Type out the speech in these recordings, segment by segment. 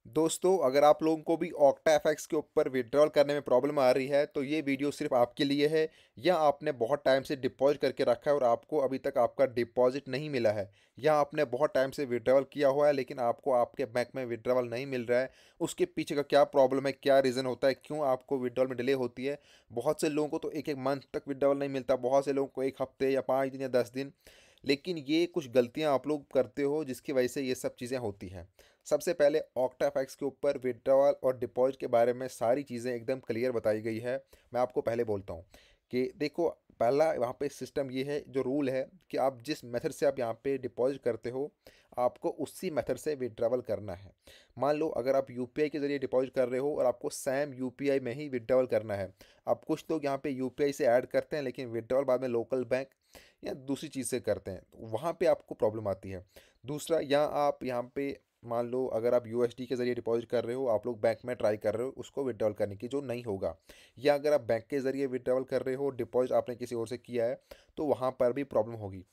दोस्तों, अगर आप लोगों को भी ऑक्टा एफएक्स के ऊपर विड्रॉल करने में प्रॉब्लम आ रही है, तो ये वीडियो सिर्फ आपके लिए है। या आपने बहुत टाइम से डिपॉजिट करके रखा है और आपको अभी तक आपका डिपॉजिट नहीं मिला है, या आपने बहुत टाइम से विड्रॉल किया हुआ है लेकिन आपको आपके बैंक में विड्रॉल नहीं मिल रहा है। उसके पीछे का क्या प्रॉब्लम है, क्या रीज़न होता है, क्यों आपको विड्रॉल में डिले होती है। बहुत से लोगों को तो एक एक मंथ तक विड्रॉल नहीं मिलता, बहुत से लोगों को एक हफ्ते या 5 दिन या 10 दिन। लेकिन ये कुछ गलतियां आप लोग करते हो जिसकी वजह से ये सब चीज़ें होती हैं। सबसे पहले ऑक्टाफैक्स के ऊपर विड्रॉल और डिपॉजिट के बारे में सारी चीज़ें एकदम क्लियर बताई गई है। मैं आपको पहले बोलता हूँ कि देखो, पहला वहाँ पे सिस्टम ये है, जो रूल है कि आप जिस मेथड से आप यहाँ पे डिपॉजिट करते हो, आपको उसी मेथड से विड्रॉल करना है। मान लो अगर आप यूपीआई के ज़रिए डिपॉजिट कर रहे हो और आपको सेम यूपीआई में ही विड्रॉल करना है। अब कुछ लोग यहाँ पे यूपीआई से ऐड करते हैं लेकिन विड्रॉल बाद में लोकल बैंक या दूसरी चीज़ से करते हैं, तो वहाँ पे आपको प्रॉब्लम आती है। दूसरा, या आप यहाँ पे मान लो अगर आप यूएसडी के ज़रिए डिपॉजिट कर रहे हो, आप लोग बैंक में ट्राई कर रहे हो उसको विड्रॉल करने की, जो नहीं होगा। या अगर आप बैंक के ज़रिए विड्रॉल कर रहे हो, डिपॉजिट आपने किसी और से किया है, तो वहाँ पर भी प्रॉब्लम होगी।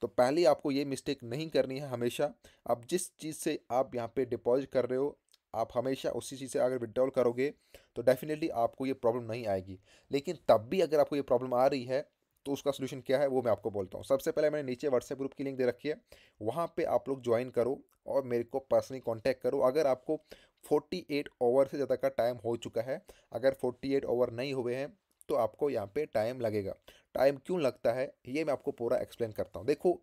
तो पहले आपको ये मिस्टेक नहीं करनी है हमेशा। आप जिस चीज़ से आप यहाँ पे डिपॉजिट कर रहे हो, आप हमेशा उसी चीज़ से अगर विड्रॉल करोगे तो डेफिनेटली आपको ये प्रॉब्लम नहीं आएगी। लेकिन तब भी अगर आपको ये प्रॉब्लम आ रही है, तो उसका सोल्यूशन क्या है वो मैं आपको बोलता हूँ। सबसे पहले मैंने नीचे व्हाट्सएप ग्रुप की लिंक दे रखी है, वहाँ पे आप लोग ज्वाइन करो और मेरे को पर्सनली कांटेक्ट करो। अगर आपको 48 ओवर से ज़्यादा का टाइम हो चुका है, अगर 48 ओवर नहीं हुए हैं तो आपको यहाँ पे टाइम लगेगा। टाइम क्यों लगता है ये मैं आपको पूरा एक्सप्लेन करता हूँ। देखो,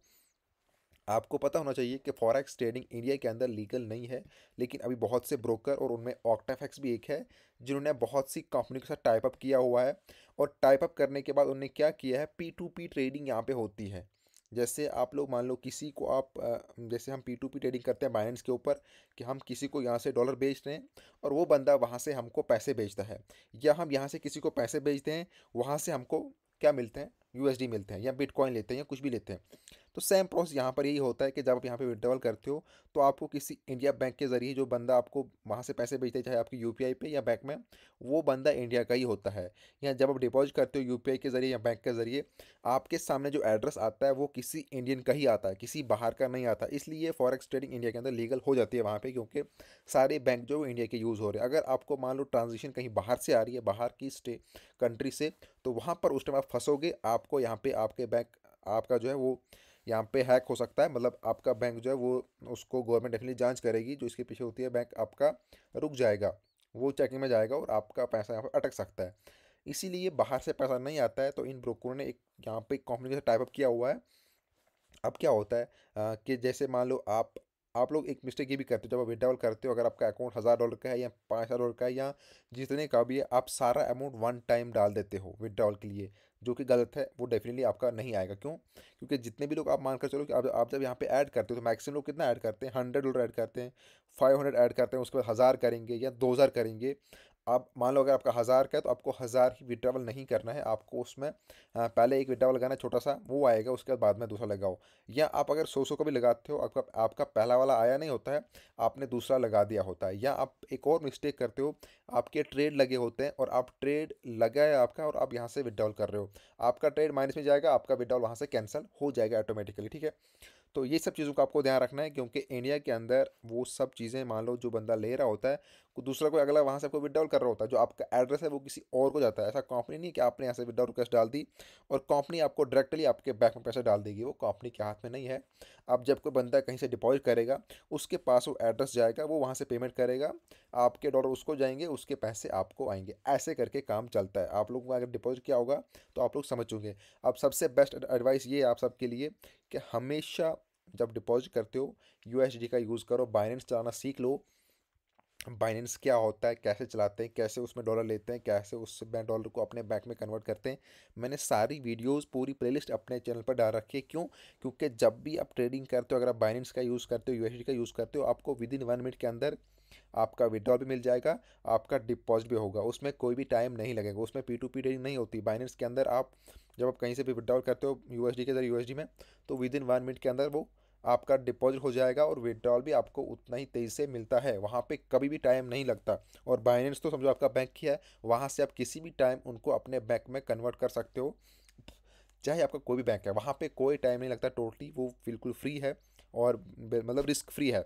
आपको पता होना चाहिए कि फॉरेक्स ट्रेडिंग इंडिया के अंदर लीगल नहीं है, लेकिन अभी बहुत से ब्रोकर और उनमें ऑक्टाफैक्स भी एक है, जिन्होंने बहुत सी कंपनी के साथ टाइप अप किया हुआ है। और टाइप अप करने के बाद उन्होंने क्या किया है, पी टू पी ट्रेडिंग यहाँ पे होती है। जैसे आप लोग मान लो किसी को आप जैसे हम पी टू पी ट्रेडिंग करते हैं बाइनेंस के ऊपर, कि हम किसी को यहाँ से डॉलर बेच रहे हैं और वो बंदा वहाँ से हमको पैसे बेचता है, या हम यहाँ से किसी को पैसे बेचते हैं, वहाँ से हमको क्या मिलते हैं, यूएसडी मिलते हैं, या बिटकॉइन लेते हैं, या कुछ भी लेते हैं। तो सेम प्रोसेस यहाँ पर यही होता है कि जब आप यहाँ पे विड्रॉल करते हो, तो आपको किसी इंडिया बैंक के ज़रिए जो बंदा आपको वहाँ से पैसे भेजता है, चाहे आपकी यूपीआई पे या बैंक में, वो बंदा इंडिया का ही होता है। या जब आप डिपॉजिट करते हो यूपीआई के ज़रिए या बैंक के ज़रिए, आपके सामने जो एड्रेस आता है वो किसी इंडियन का ही आता है, किसी बाहर का नहीं आता। इसलिए फॉरेक्स ट्रेडिंग इंडिया के अंदर लीगल हो जाती है वहाँ पर, क्योंकि सारे बैंक जो इंडिया के यूज़ हो रहे हैं। अगर आपको मान लो ट्रांजेक्शन कहीं बाहर से आ रही है, बाहर की कंट्री से, तो वहाँ पर उस टाइम आप फंसोगे। आपको यहाँ पे आपके बैंक, आपका जो है वो यहाँ पे हैक हो सकता है। मतलब आपका बैंक जो है वो, उसको गवर्नमेंट डेफिनेटली जांच करेगी, जो इसके पीछे होती है, बैंक आपका रुक जाएगा, वो चेकिंग में जाएगा और आपका पैसा यहाँ पर अटक सकता है। इसीलिए बाहर से पैसा नहीं आता है, तो इन ब्रोकरों ने एक यहाँ पे कंपनी के साथ टाइप अप किया हुआ है। अब क्या होता है कि जैसे मान लो आप लोग एक मिस्टेक ये भी करते हो, जब आप विड्रॉल करते हो, अगर आपका अकाउंट $1000 का है या $5000 का है या जितने का भी है, आप सारा अमाउंट वन टाइम डाल देते हो विड्रॉल के लिए, जो कि गलत है। वो डेफिनेटली आपका नहीं आएगा। क्यों? क्योंकि जितने भी लोग, आप मानकर चलो कि आप जब यहाँ पे ऐड करते हो, तो मैक्सिमम लोग कितना ऐड करते हैं, $100 ऐड करते हैं, 500 ऐड करते हैं, उसके बाद 1000 करेंगे या 2000 करेंगे। आप मान लो अगर आपका 1000 का है, तो आपको 1000 ही विड्रॉल नहीं करना है, आपको उसमें पहले एक विड्रॉल लगाना है छोटा सा, वो आएगा, उसके बाद में दूसरा लगाओ। या आप अगर 100 का भी लगाते हो, आपका आपका पहला वाला आया नहीं होता है, आपने दूसरा लगा दिया होता है। या आप एक और मिस्टेक करते हो, आपके ट्रेड लगे होते हैं और आप ट्रेड लगा है आपका और आप यहाँ से विड्रॉल कर रहे हो, आपका ट्रेड माइनस में जाएगा, आपका विड्रॉल वहाँ से कैंसिल हो जाएगा ऑटोमेटिकली। ठीक है? तो ये सब चीज़ों का आपको ध्यान रखना है, क्योंकि इंडिया के अंदर वो सब चीज़ें, मान लो जो बंदा ले रहा होता है, दूसरा कोई अगला वहाँ से आपको विड्रॉल कर रहा होता है, जो आपका एड्रेस है वो किसी और को जाता है। ऐसा कंपनी नहीं कि आपने यहाँ से विड्रॉल रिक्वेस्ट डाल दी और कंपनी आपको डायरेक्टली आपके बैंक में पैसे डाल देगी, वो कंपनी के हाथ में नहीं है। अब जब कोई बंदा कहीं से डिपॉजिट करेगा, उसके पास वो एड्रेस जाएगा, वो वहाँ से पेमेंट करेगा, आपके डॉलर उसको जाएंगे, उसके पैसे आपको आएंगे। ऐसे करके काम चलता है। आप लोगों को अगर डिपॉजिट किया होगा तो आप लोग समझ चुके हैं। अब सबसे बेस्ट एडवाइस ये है आप सबके लिए कि हमेशा जब डिपॉजिट करते हो, यूएसडी का यूज़ करो, बाइनेंस चलाना सीख लो। बाइनेंस क्या होता है, कैसे चलाते हैं, कैसे उसमें डॉलर लेते हैं, कैसे उससे बैंक डॉलर को अपने बैंक में कन्वर्ट करते हैं, मैंने सारी वीडियोस, पूरी प्लेलिस्ट अपने चैनल पर डाल रखी है। क्यों? क्योंकि जब भी आप ट्रेडिंग करते हो, अगर आप बाइनेंस का यूज़ करते हो, यूएसडी का यूज़ करते हो, आपको विद इन 1 मिनट के अंदर आपका विड्रॉल भी मिल जाएगा, आपका डिपॉजिट भी होगा, उसमें कोई भी टाइम नहीं लगेगा। उसमें पी टू पी ट्रेडिंग नहीं होती बाइनेंस के अंदर। आप जब आप कहीं से भी विड्रॉल करते हो यूएसडी के जरिए यूएसडी में, तो विद इन 1 मिनट के अंदर वो आपका डिपॉजिट हो जाएगा और विड्रॉल भी आपको उतना ही तेज़ी से मिलता है। वहाँ पे कभी भी टाइम नहीं लगता। और बाइनेंस तो समझो आपका बैंक ही है, वहाँ से आप किसी भी टाइम उनको अपने बैंक में कन्वर्ट कर सकते हो, चाहे आपका कोई भी बैंक है। वहाँ पे कोई टाइम नहीं लगता, टोटली वो बिल्कुल फ्री है और मतलब रिस्क फ्री है।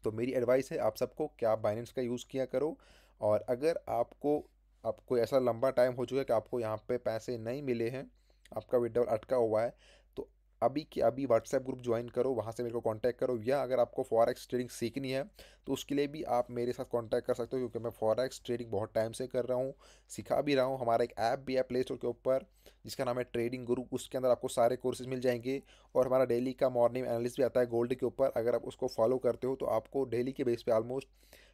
तो मेरी एडवाइस है आप सबको कि आप बाइनेंस का यूज़ किया करो। और अगर आपको अब कोई ऐसा लंबा टाइम हो चुका है कि आपको यहाँ पे पैसे नहीं मिले हैं, आपका विड्रॉल अटका हुआ है, तो अभी के अभी व्हाट्सएप ग्रुप ज्वाइन करो, वहाँ से मेरे को कांटेक्ट करो। या अगर आपको फॉरेक्स ट्रेडिंग सीखनी है तो उसके लिए भी आप मेरे साथ कांटेक्ट कर सकते हो, क्योंकि मैं फॉरेक्स ट्रेडिंग बहुत टाइम से कर रहा हूँ, सिखा भी रहा हूँ। हमारा एक ऐप भी है प्ले स्टोर के ऊपर जिसका नाम है ट्रेडिंग गुरु, उसके अंदर आपको सारे कोर्सेज मिल जाएंगे। और हमारा डेली का मॉर्निंग एनालिस्ट भी आता है गोल्ड के ऊपर, अगर आप उसको फॉलो करते हो तो आपको डेली के बेस पे ऑलमोस्ट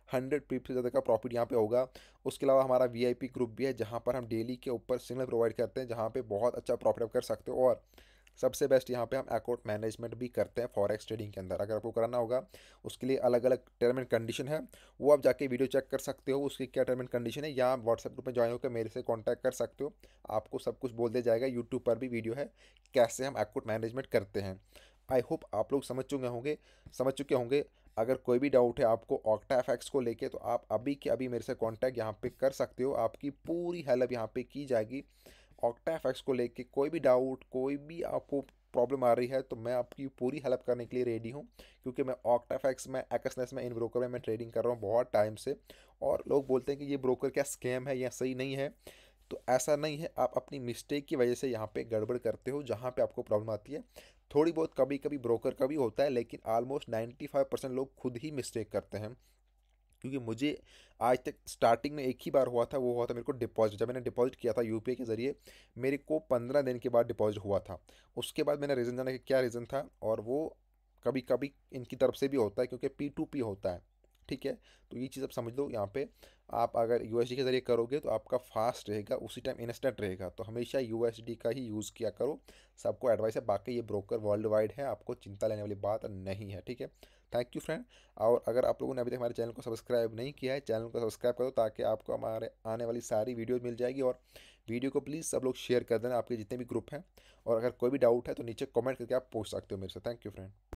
100 पिप से ज़्यादा का प्रॉफिट यहाँ पे होगा। उसके अलावा हमारा वीआईपी ग्रुप भी है जहाँ पर हम डेली के ऊपर सिग्नल प्रोवाइड करते हैं, जहाँ पे बहुत अच्छा प्रॉफिट आप कर सकते हो। और सबसे बेस्ट यहाँ पे हम अकाउंट मैनेजमेंट भी करते हैं फॉरेक्स ट्रेडिंग के अंदर। अगर आपको कराना होगा उसके लिए अलग अलग टर्म एंड कंडीशन है, वो आप जाके वीडियो चेक कर सकते हो उसकी क्या टर्म एंड कंडीशन है, या आप व्हाट्सएप ग्रुप में ज्वाइन होकर मेरे से कांटेक्ट कर सकते हो। आपको सब कुछ बोल दिया जाएगा। यूट्यूब पर भी वीडियो है कैसे हम अकाउंट मैनेजमेंट करते हैं। आई होप आप लोग समझ चुके होंगे। अगर कोई भी डाउट है आपको ऑक्टा एफएक्स को लेके, तो आप अभी के अभी मेरे से कांटेक्ट यहाँ पे कर सकते हो, आपकी पूरी हेल्प यहाँ पे की जाएगी। ऑक्टा एफएक्स को लेके कोई भी डाउट, कोई भी आपको प्रॉब्लम आ रही है, तो मैं आपकी पूरी हेल्प करने के लिए रेडी हूँ, क्योंकि मैं ऑक्टा एफएक्स में, एक्सनेस में, इन ब्रोकर में मैं ट्रेडिंग कर रहा हूँ बहुत टाइम से। और लोग बोलते हैं कि ये ब्रोकर क्या स्कैम है या सही नहीं है, तो ऐसा नहीं है। आप अपनी मिस्टेक की वजह से यहाँ पे गड़बड़ करते हो, जहाँ पे आपको प्रॉब्लम आती है। थोड़ी बहुत कभी कभी ब्रोकर का भी होता है, लेकिन ऑलमोस्ट 95% लोग खुद ही मिस्टेक करते हैं। क्योंकि मुझे आज तक स्टार्टिंग में एक ही बार हुआ था, वो हुआ था मेरे को डिपॉजिट। जब मैंने डिपॉजिट किया था यूपीआई के ज़रिए, मेरे को 15 दिन के बाद डिपॉजिट हुआ था। उसके बाद मैंने रीज़न जाना कि क्या रीज़न था, और वो कभी कभी इनकी तरफ से भी होता है क्योंकि P2P होता है। ठीक है, तो ये चीज़ आप समझ लो। यहाँ पे आप अगर यूएसडी के ज़रिए करोगे तो आपका फास्ट रहेगा, उसी टाइम इंस्टेंट रहेगा, तो हमेशा यूएसडी का ही यूज़ किया करो। सबको एडवाइस है। बाकी ये ब्रोकर वर्ल्ड वाइड है, आपको चिंता लेने वाली बात नहीं है। ठीक है, थैंक यू फ्रेंड। और अगर आप लोगों ने अभी तक हमारे चैनल को सब्सक्राइब नहीं किया है, चैनल को सब्सक्राइब करो, ताकि आपको हमारे आने वाली सारी वीडियोज़ मिल जाएगी। और वीडियो को प्लीज़ सब लोग शेयर कर देना आपके जितने भी ग्रुप हैं। और अगर कोई भी डाउट है तो नीचे कमेंट करके आप पूछ सकते हो मेरे से। Thank you friend.